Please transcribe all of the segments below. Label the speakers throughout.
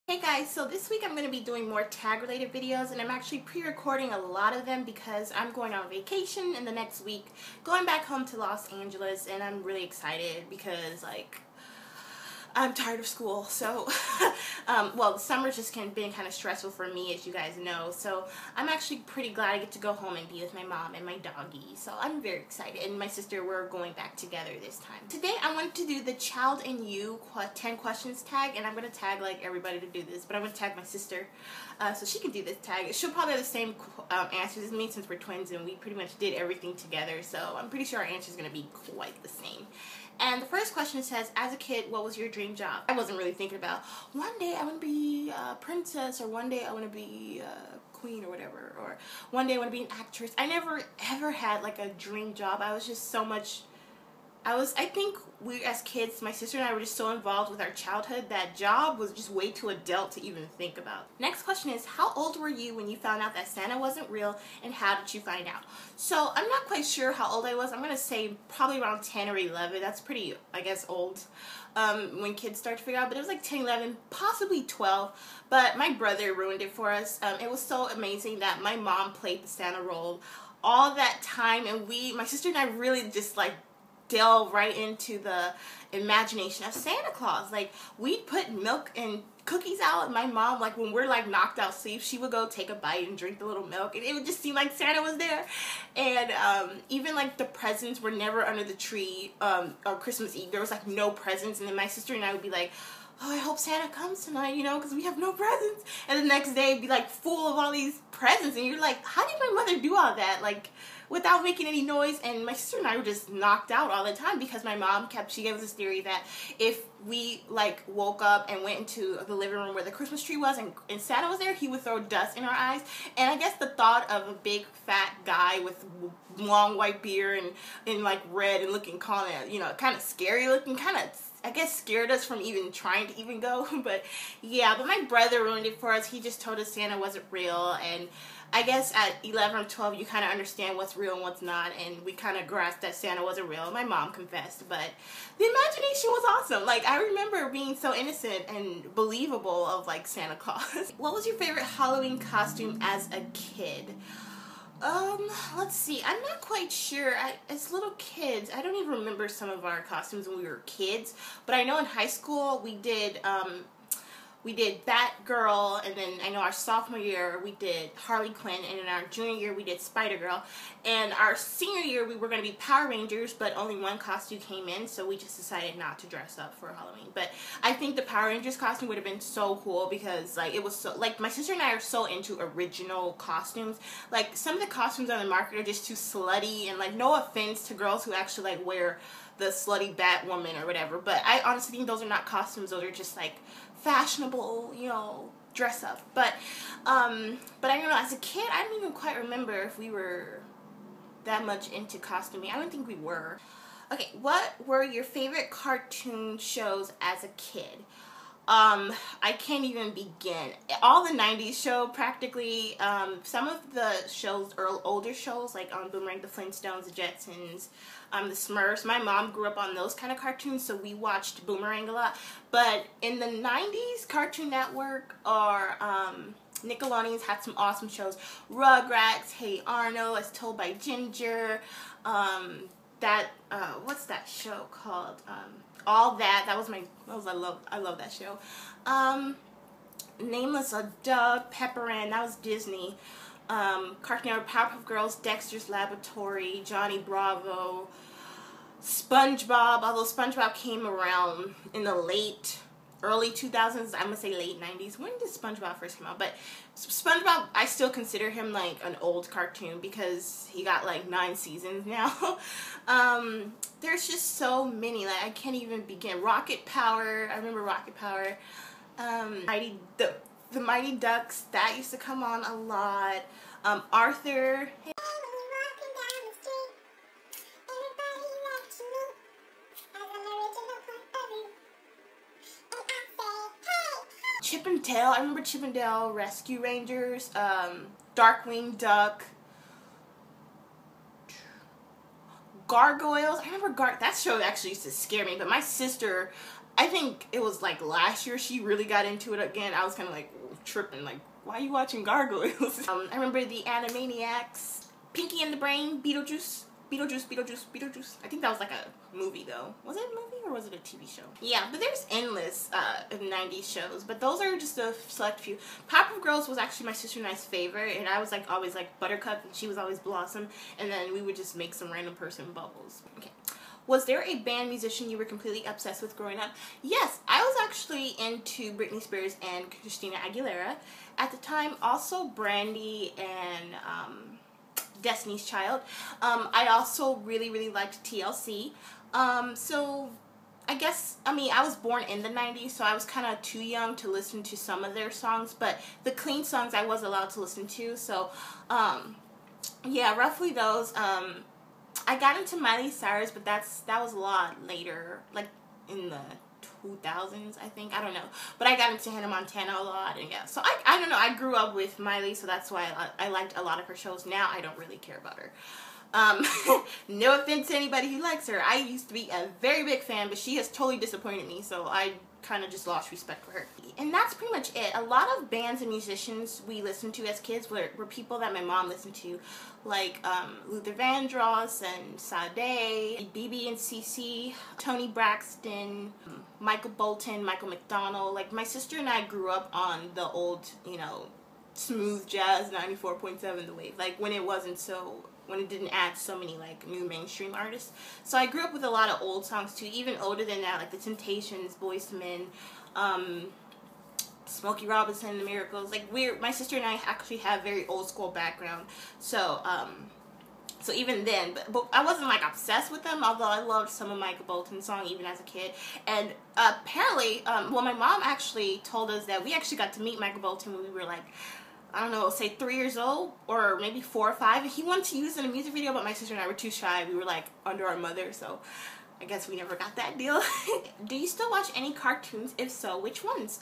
Speaker 1: Hey guys, so this week I'm going to be doing more tag related videos, and I'm actually pre-recording a lot of them because I'm going on vacation in the next week, going back home to Los Angeles, and I'm really excited because I'm tired of school. So well, the summer's just been kind of stressful for me, as you guys know, so I'm actually pretty glad I get to go home and be with my mom and my doggy, so I'm very excited. And my sister, we're going back together this time. Today I wanted to do the Child and You 10 questions tag, and I'm going to tag like everybody to do this, but I'm going to tag my sister so she can do this tag. She'll probably have the same answers as me since we're twins and we pretty much did everything together, so I'm pretty sure our answer is going to be quite the same. And the first question says, as a kid, what was your dream job? I wasn't really thinking about, one day I want to be a princess, or one day I want to be a queen or whatever, or one day I want to be an actress. I never ever had like a dream job. I was just so much, I think we as kids, my sister and I were just so involved with our childhood that job was just way too adult to even think about. Next question is, how old were you when you found out that Santa wasn't real, and how did you find out? So I'm not quite sure how old I was. I'm going to say probably around 10 or 11. That's pretty, I guess, old when kids start to figure out. But it was like 10, 11, possibly 12. But my brother ruined it for us. It was so amazing that my mom played the Santa role all that time, and my sister and I really just delve right into the imagination of Santa Claus. Like, we'd put milk and cookies out, and my mom, like, when we're like knocked out sleep, she would go take a bite and drink the little milk, and it would just seem like Santa was there. And even like the presents were never under the tree on Christmas Eve. There was like no presents, and then my sister and I would be like, oh, I hope Santa comes tonight, you know, because we have no presents. And the next day it'd be like full of all these presents, and you're like, how did my mother do all that, like, without making any noise? And my sister and I were just knocked out all the time because my mom she gave us this theory that if we like woke up and went into the living room where the Christmas tree was and Santa was there, he would throw dust in our eyes. And I guess the thought of a big fat guy with long white beard and like red and looking kind of, you know, kind of scary looking, kind of, I guess, scared us from even trying to even go. But yeah, but my brother ruined it for us. He just told us Santa wasn't real, and I guess at 11 or 12 you kind of understand what's real and what's not, and we kind of grasped that Santa wasn't real. My mom confessed, but the imagination was awesome. Like, I remember being so innocent and believable of like Santa Claus. What was your favorite Halloween costume as a kid? Let's see. I'm not quite sure. As little kids, I don't even remember some of our costumes when we were kids, but I know in high school we did Batgirl, and then I know our sophomore year we did Harley Quinn, and in our junior year we did Spider-Girl, and our senior year we were going to be Power Rangers, but only one costume came in, so we just decided not to dress up for Halloween. But I think the Power Rangers costume would have been so cool because like it was so, like, my sister and I are so into original costumes. Like, some of the costumes on the market are just too slutty, and like, no offense to girls who actually like wear the slutty Batwoman or whatever, but I honestly think those are not costumes. Those are just like fashionable, you know, dress up. But I don't know, as a kid I don't even quite remember if we were that much into costuming. I don't think we were. Okay, what were your favorite cartoon shows as a kid? I can't even begin. All the 90s show practically. Some of the shows, older shows, like on Boomerang, the Flintstones, the Jetsons, the Smurfs. My mom grew up on those kind of cartoons, so we watched Boomerang a lot. But in the 90s, Cartoon Network or Nickelodeon's had some awesome shows. Rugrats, Hey Arnold, As Told by Ginger, what's that show called? All That. I love that show. Nameless Doug, Pepper Ann, that was Disney. Cartoon Network, Powerpuff Girls, Dexter's Laboratory, Johnny Bravo, SpongeBob, although SpongeBob came around in the early 2000s, I'm gonna say late 90s. When did SpongeBob first come out? But SpongeBob, I still consider him like an old cartoon because he got like 9 seasons now. There's just so many, like I can't even begin. Rocket Power, I remember Rocket Power. The Mighty Ducks, that used to come on a lot. Arthur. Chip and Dale, I remember Chip and Dale, Rescue Rangers, Darkwing Duck, Gargoyles. I remember that show actually used to scare me, but my sister I think it was like last year she really got into it again. I was kind of like tripping, like, why are you watching Gargoyles? I remember the Animaniacs, Pinky and the Brain, Beetlejuice. I think that was like a movie though. Was it a movie or was it a TV show? Yeah, but there's endless 90s shows, but those are just a select few. Powerpuff Girls was actually my sister and I's favorite, and I was like always like Buttercup and she was always Blossom, and then we would just make some random person Bubbles. Okay. Was there a band musician you were completely obsessed with growing up? Yes, I was actually into Britney Spears and Christina Aguilera at the time. Also Brandy and Destiny's Child. I also really liked TLC. So I guess, I mean, I was born in the 90s, so I was kind of too young to listen to some of their songs, but the clean songs I was allowed to listen to. So yeah, roughly those. I got into Miley Cyrus, but that was a lot later, like in the 2000s, I think. I don't know. But I got into Hannah Montana a lot, and yeah. So I don't know. I grew up with Miley, so that's why I liked a lot of her shows. Now I don't really care about her. No offense to anybody who likes her. I used to be a very big fan, but she has totally disappointed me, so I kind of just lost respect for her. And that's pretty much it. A lot of bands and musicians we listened to as kids were people that my mom listened to, like Luther Vandross and Sade, BB and CC, Tony Braxton, Michael Bolton, Michael McDonald. Like, my sister and I grew up on the old, you know, smooth jazz 94.7 The Wave, like when it didn't add so many like new mainstream artists. So I grew up with a lot of old songs too, even older than that, like The Temptations, Boyz II Men, Smokey Robinson, The Miracles. Like, my sister and I actually have very old school background. So so even then, but I wasn't like obsessed with them, although I loved some of Michael Bolton's songs even as a kid. And apparently, well, my mom actually told us that we actually got to meet Michael Bolton when we were like, I don't know, say 3 years old, or maybe 4 or 5. And he wanted to use it in a music video, but my sister and I were too shy. We were like under our mother, so I guess we never got that deal. Do you still watch any cartoons? If so, which ones?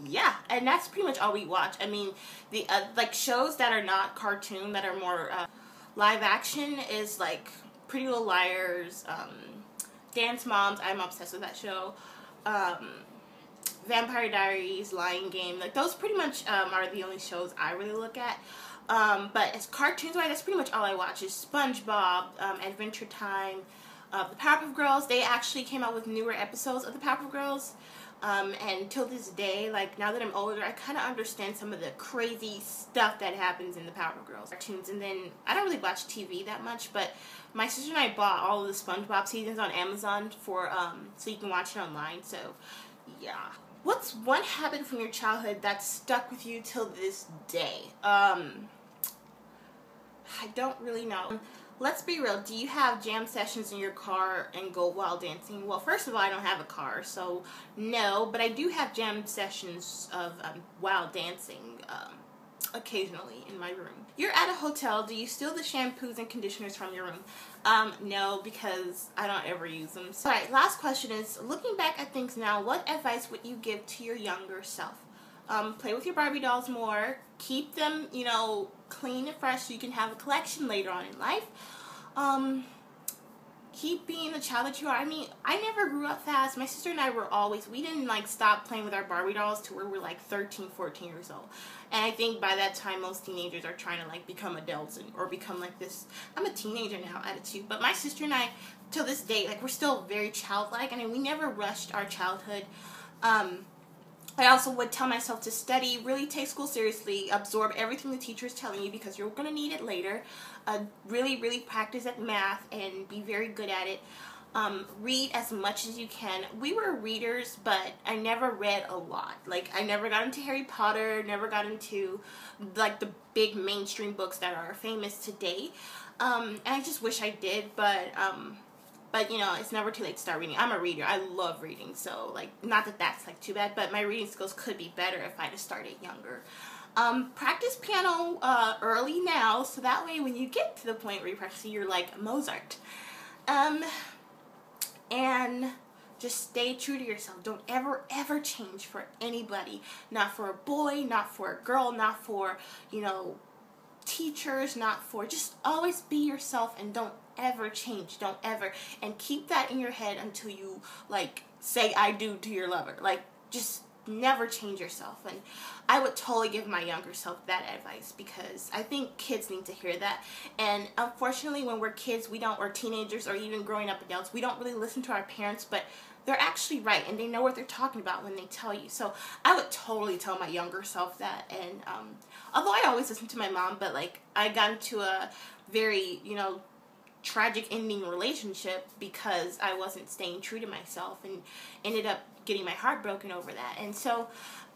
Speaker 1: Yeah, and that's pretty much all we watch. I mean, the like shows that are not cartoon, that are more live action, is like Pretty Little Liars, Dance Moms. I'm obsessed with that show. Vampire Diaries, Lion Game, like those pretty much are the only shows I really look at. But as cartoons wise, that's pretty much all I watch is SpongeBob, Adventure Time, the Powerpuff Girls. They actually came out with newer episodes of the Powerpuff Girls. And till this day, like now that I'm older, I kind of understand some of the crazy stuff that happens in the Powerpuff Girls cartoons. And then I don't really watch TV that much, but my sister and I bought all of the SpongeBob seasons on Amazon for so you can watch it online. So yeah. What's one habit from your childhood that stuck with you till this day? I don't really know. Let's be real. Do you have jam sessions in your car and go wild dancing? Well, first of all, I don't have a car, so no. But I do have jam sessions of wild dancing occasionally in my room. You're at a hotel. Do you steal the shampoos and conditioners from your room? No, because I don't ever use them. So, alright, last question is, looking back at things now, what advice would you give to your younger self? Play with your Barbie dolls more. Keep them, you know, clean and fresh so you can have a collection later on in life. Keep being the child that you are. I mean, I never grew up fast. My sister and I were always, we didn't like stop playing with our Barbie dolls till we were like 13, 14 years old. And I think by that time, most teenagers are trying to like become adults or become like this, I'm a teenager now attitude. But my sister and I, till this day, like we're still very childlike. I mean, we never rushed our childhood. I also would tell myself to study, really take school seriously, absorb everything the teacher is telling you because you're going to need it later. Really practice at math and be very good at it. Read as much as you can. We were readers, but I never read a lot. Like, I never got into Harry Potter, never got into, like, the big mainstream books that are famous today. And I just wish I did, but you know, it's never too late to start reading. I'm a reader. I love reading, so, like, not that that's, like, too bad, but my reading skills could be better if I had started younger. Practice piano early now, so that way when you get to the point where you practice, you're like Mozart. And just stay true to yourself. Don't ever change for anybody. Not for a boy, not for a girl, not for, you know, teachers, not for, just always be yourself and don't ever change. Don't ever. And keep that in your head until you, like, say I do to your lover. Like, just never change yourself. And I would totally give my younger self that advice, because I think kids need to hear that. And unfortunately, when we're kids, or teenagers, or even growing up adults, we don't really listen to our parents, but they're actually right, and they know what they're talking about when they tell you. So I would totally tell my younger self that. And although I always listen to my mom, but like, I got into a very, tragic ending relationship because I wasn't staying true to myself, and ended up getting my heart broken over that. And so,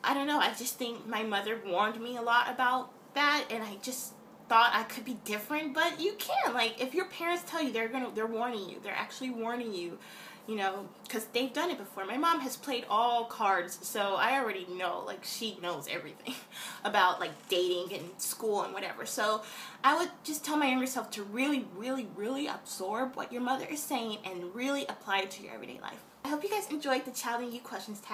Speaker 1: I don't know, I just think my mother warned me a lot about that, and I just thought I could be different. But you can, like, if your parents tell you, they're warning you. They're actually warning you, because they've done it before. My mom has played all cards, so I already know, like, she knows everything about, like, dating and school and whatever. So I would just tell my younger self to really, really, really absorb what your mother is saying and really apply it to your everyday life. I hope you guys enjoyed the Challenging You Questions tag.